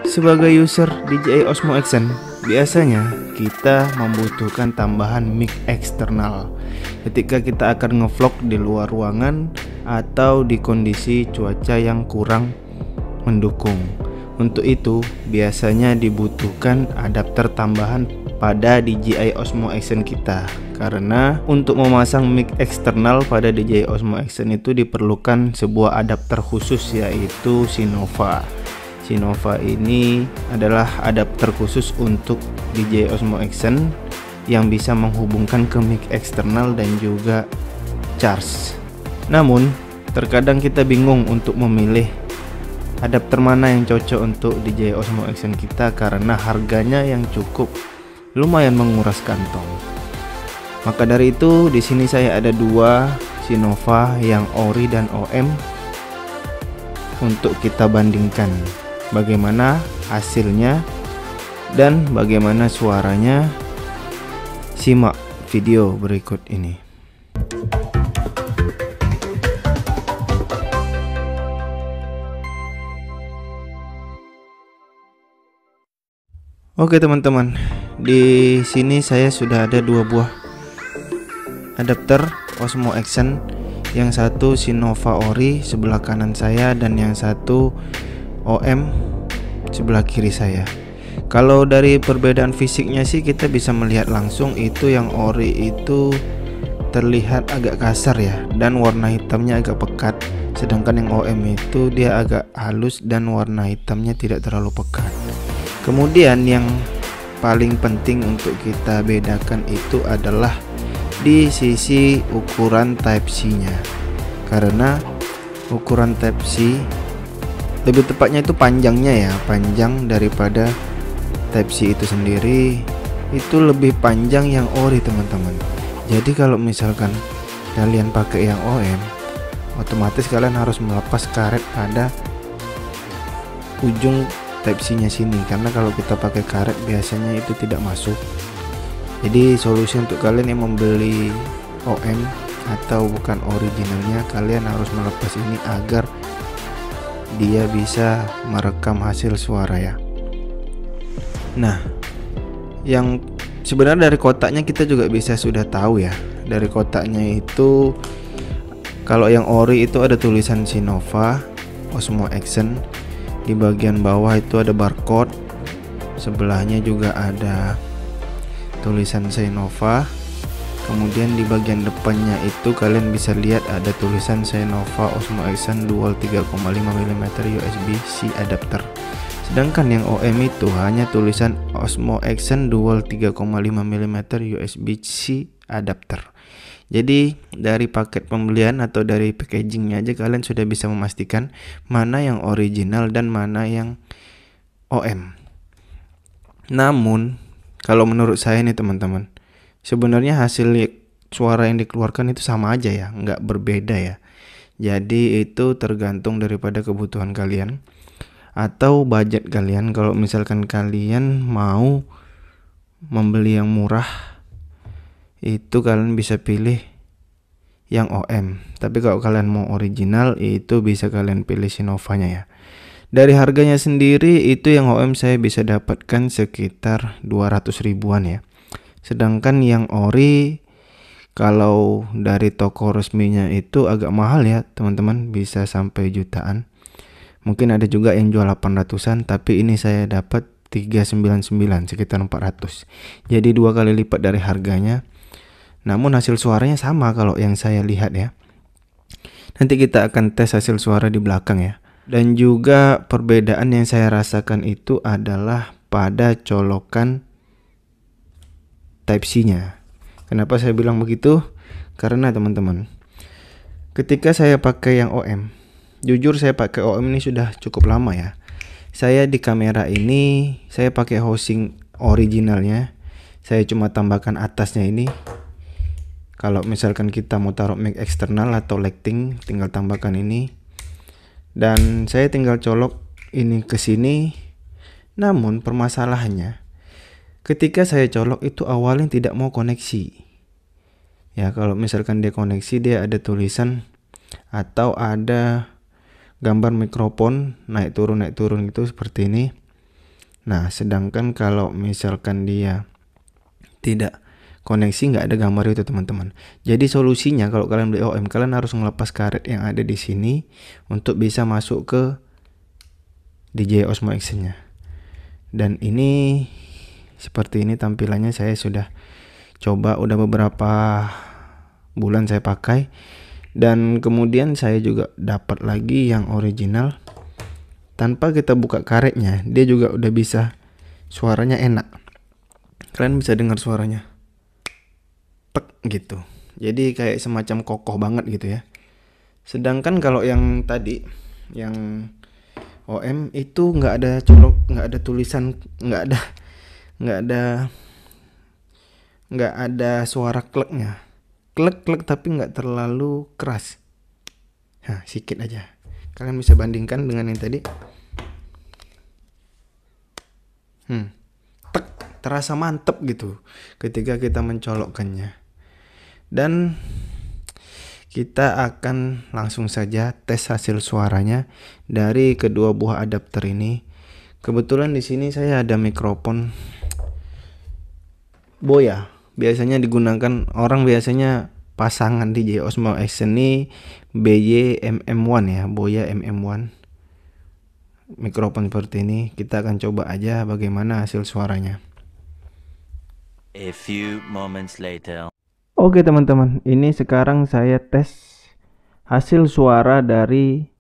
Sebagai user DJI Osmo Action, biasanya kita membutuhkan tambahan mic eksternal ketika kita akan ngevlog di luar ruangan atau di kondisi cuaca yang kurang mendukung. Untuk itu, biasanya dibutuhkan adapter tambahan pada DJI Osmo Action kita. Karena untuk memasang mic eksternal pada DJI Osmo Action itu diperlukan sebuah adapter khusus, yaitu Sinova. Sinova ini adalah adapter khusus untuk DJI Osmo Action yang bisa menghubungkan ke mic eksternal dan juga charge. Namun, terkadang kita bingung untuk memilih adapter mana yang cocok untuk DJI Osmo Action kita karena harganya yang cukup lumayan menguras kantong. Maka dari itu, di sini saya ada dua Sinova yang ori dan OM untuk kita bandingkan bagaimana hasilnya dan bagaimana suaranya. Simak video berikut ini. Oke teman-teman, di sini saya sudah ada dua buah adapter Osmo Action. Yang satu Sinova ori sebelah kanan saya dan yang satu OM sebelah kiri saya. Kalau dari perbedaan fisiknya sih kita bisa melihat langsung itu yang ori itu terlihat agak kasar ya, dan warna hitamnya agak pekat. Sedangkan yang OM itu dia agak halus dan warna hitamnya tidak terlalu pekat. Kemudian yang paling penting untuk kita bedakan itu adalah di sisi ukuran Type-C nya. Karena ukuran Type-C, lebih tepatnya itu panjangnya ya, panjang daripada Type-C itu sendiri itu lebih panjang yang ori teman-teman. Jadi kalau misalkan kalian pakai yang OM, otomatis kalian harus melepas karet pada ujung Type-C nya sini, karena kalau kita pakai karet biasanya itu tidak masuk. Jadi solusi untuk kalian yang membeli OM atau bukan originalnya, kalian harus melepas ini agar dia bisa merekam hasil suara ya. Nah, yang sebenarnya dari kotaknya kita juga bisa sudah tahu ya. Dari kotaknya itu kalau yang ori itu ada tulisan Sinova Osmo Action. Di bagian bawah itu ada barcode, sebelahnya juga ada tulisan Sinova. Kemudian di bagian depannya itu kalian bisa lihat ada tulisan Sinova Osmo Action Dual 3,5 mm USB-C adapter. Sedangkan yang OM itu hanya tulisan Osmo Action Dual 3,5 mm USB-C adapter. Jadi dari paket pembelian atau dari packagingnya aja kalian sudah bisa memastikan mana yang original dan mana yang OM. Namun kalau menurut saya nih teman-teman, sebenarnya hasil suara yang dikeluarkan itu sama aja ya, nggak berbeda ya. Jadi itu tergantung daripada kebutuhan kalian atau budget kalian. Kalau misalkan kalian mau membeli yang murah, itu kalian bisa pilih yang OM. Tapi kalau kalian mau original, itu bisa kalian pilih Sinovanya ya. Dari harganya sendiri itu yang OM saya bisa dapatkan sekitar 200 ribuan ya. Sedangkan yang ori kalau dari toko resminya itu agak mahal ya teman-teman, bisa sampai jutaan. Mungkin ada juga yang jual 800-an, tapi ini saya dapat 399, sekitar 400. Jadi 2 kali lipat dari harganya. Namun hasil suaranya sama kalau yang saya lihat ya. Nanti kita akan tes hasil suara di belakang ya. Dan juga perbedaan yang saya rasakan itu adalah pada colokan Type-C nya. Kenapa saya bilang begitu? Karena teman-teman, ketika saya pakai yang OM, jujur saya pakai OM ini sudah cukup lama ya. Saya di kamera ini saya pakai housing originalnya. Saya cuma tambahkan atasnya ini. Kalau misalkan kita mau taruh mic eksternal atau lighting, tinggal tambahkan ini. Dan saya tinggal colok ini ke sini. Namun permasalahannya, ketika saya colok itu awalnya tidak mau koneksi. Ya, kalau misalkan dia koneksi, dia ada tulisan atau ada gambar mikrofon naik turun gitu seperti ini. Nah, sedangkan kalau misalkan dia tidak koneksi, nggak ada gambar itu teman-teman. Jadi solusinya kalau kalian beli OM, kalian harus ngelepas karet yang ada di sini untuk bisa masuk ke DJI Osmo Action-nya. Dan ini seperti ini tampilannya. Saya sudah coba, udah beberapa bulan saya pakai. Dan kemudian saya juga dapat lagi yang original. Tanpa kita buka karetnya, dia juga udah bisa, suaranya enak. Kalian bisa dengar suaranya, tek gitu. Jadi kayak semacam kokoh banget gitu ya. Sedangkan kalau yang tadi, yang OM itu nggak ada colok, nggak ada tulisan, nggak ada suara kleknya. Klek tapi nggak terlalu keras. Nah, sedikit aja. Kalian bisa bandingkan dengan yang tadi. Tek, terasa mantep gitu ketika kita mencolokkannya. Dan kita akan langsung saja tes hasil suaranya dari kedua buah adapter ini. Kebetulan di sini saya ada mikrofon Boya. Biasanya digunakan orang, biasanya pasangan DJI Osmo Action ini BY MM1 ya, Boya MM1. Mikrofon seperti ini, kita akan coba aja bagaimana hasil suaranya. A few moments later. Oke teman-teman, ini sekarang saya tes hasil suara dari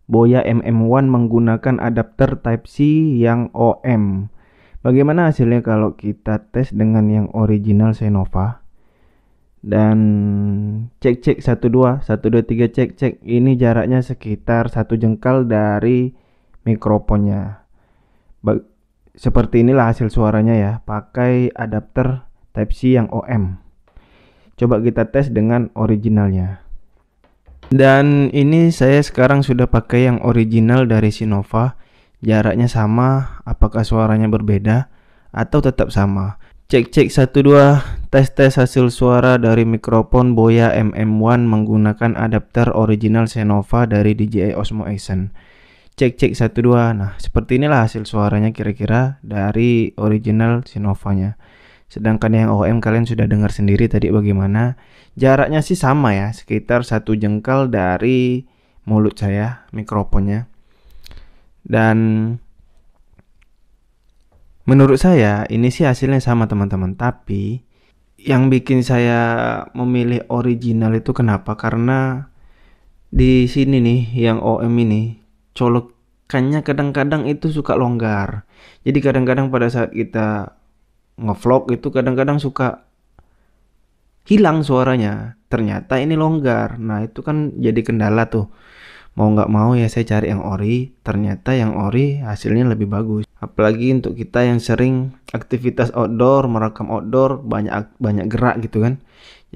Boya MM1 menggunakan adapter Type-C yang OM. Bagaimana hasilnya kalau kita tes dengan yang original Senova? Dan cek 1 2 3 cek. Ini jaraknya sekitar 1 jengkal dari mikrofonnya. Seperti inilah hasil suaranya ya, pakai adapter Type-C yang OM. Coba kita tes dengan originalnya. Dan ini saya sekarang sudah pakai yang original dari Senova. Jaraknya sama, apakah suaranya berbeda atau tetap sama? Cek 1 2, tes hasil suara dari mikrofon Boya MM1 menggunakan adapter original Senova dari DJI Osmo Action. Cek 1 2. Nah, seperti inilah hasil suaranya kira-kira dari original Senovanya. Sedangkan yang OM kalian sudah dengar sendiri tadi bagaimana. Jaraknya sih sama ya, sekitar 1 jengkal dari mulut saya mikrofonnya. Dan menurut saya ini sih hasilnya sama teman-teman. Tapi yang bikin saya memilih original itu kenapa? Karena di sini nih yang OM ini colokannya kadang-kadang itu suka longgar. Jadi kadang-kadang pada saat kita ngevlog itu kadang-kadang suka hilang suaranya. Ternyata ini longgar. Nah, itu kan jadi kendala tuh. Mau nggak mau ya saya cari yang ori. Ternyata yang ori hasilnya lebih bagus. Apalagi untuk kita yang sering aktivitas outdoor, merekam outdoor, banyak gerak gitu kan.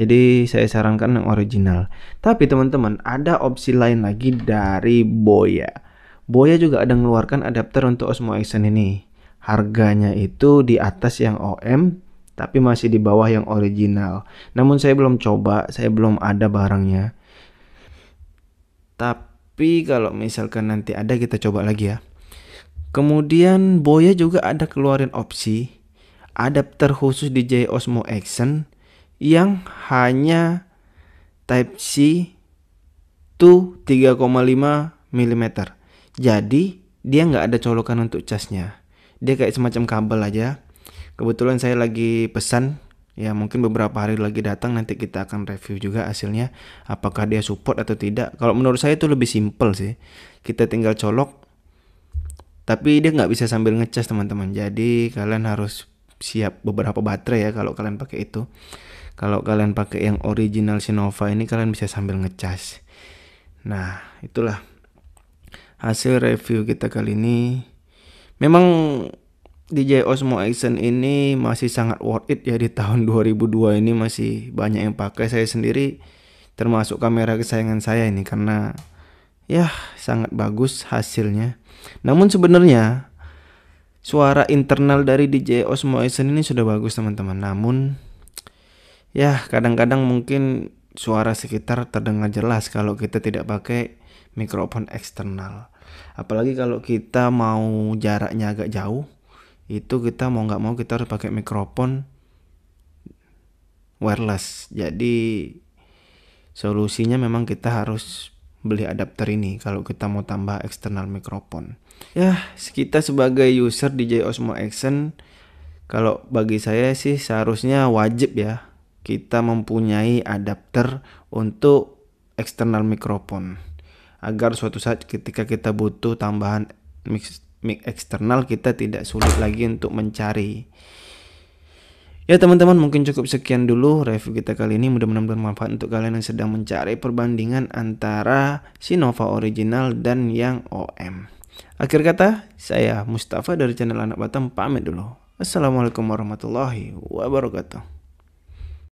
Jadi saya sarankan yang original. Tapi teman-teman, ada opsi lain lagi dari Boya. Boya juga ada mengeluarkan adapter untuk Osmo Action ini. Harganya itu di atas yang OM, tapi masih di bawah yang original. Namun saya belum coba, saya belum ada barangnya. Tapi kalau misalkan nanti ada, kita coba lagi ya. Kemudian Boya juga ada keluarin opsi adapter khusus DJI Osmo Action yang hanya Type-C to 3,5 mm. Jadi dia nggak ada colokan untuk casnya. Dia kayak semacam kabel aja. Kebetulan saya lagi pesan, ya mungkin beberapa hari lagi datang, nanti kita akan review juga hasilnya, apakah dia support atau tidak. Kalau menurut saya itu lebih simple sih, kita tinggal colok, tapi dia nggak bisa sambil ngecas teman-teman. Jadi kalian harus siap beberapa baterai ya kalau kalian pakai itu. Kalau kalian pakai yang original Senova ini, kalian bisa sambil ngecas. Nah, itulah hasil review kita kali ini. Memang DJI Osmo Action ini masih sangat worth it ya di tahun 2002 ini, masih banyak yang pakai. Saya sendiri termasuk kamera kesayangan saya ini karena ya sangat bagus hasilnya. Namun sebenarnya suara internal dari DJI Osmo Action ini sudah bagus teman-teman. Namun ya kadang-kadang mungkin suara sekitar terdengar jelas kalau kita tidak pakai mikrofon eksternal. Apalagi kalau kita mau jaraknya agak jauh, itu kita mau nggak mau kita harus pakai mikrofon wireless. Jadi solusinya memang kita harus beli adapter ini kalau kita mau tambah eksternal mikrofon. Ya, kita sebagai user DJI Osmo Action, kalau bagi saya sih seharusnya wajib ya kita mempunyai adapter untuk eksternal mikrofon, agar suatu saat ketika kita butuh tambahan mic eksternal kita tidak sulit lagi untuk mencari. Ya teman-teman, mungkin cukup sekian dulu review kita kali ini. Mudah-mudahan bermanfaat untuk kalian yang sedang mencari perbandingan antara Sinova original dan yang OM. Akhir kata, saya Mustafa dari channel Anak Batam pamit dulu. Assalamualaikum warahmatullahi wabarakatuh.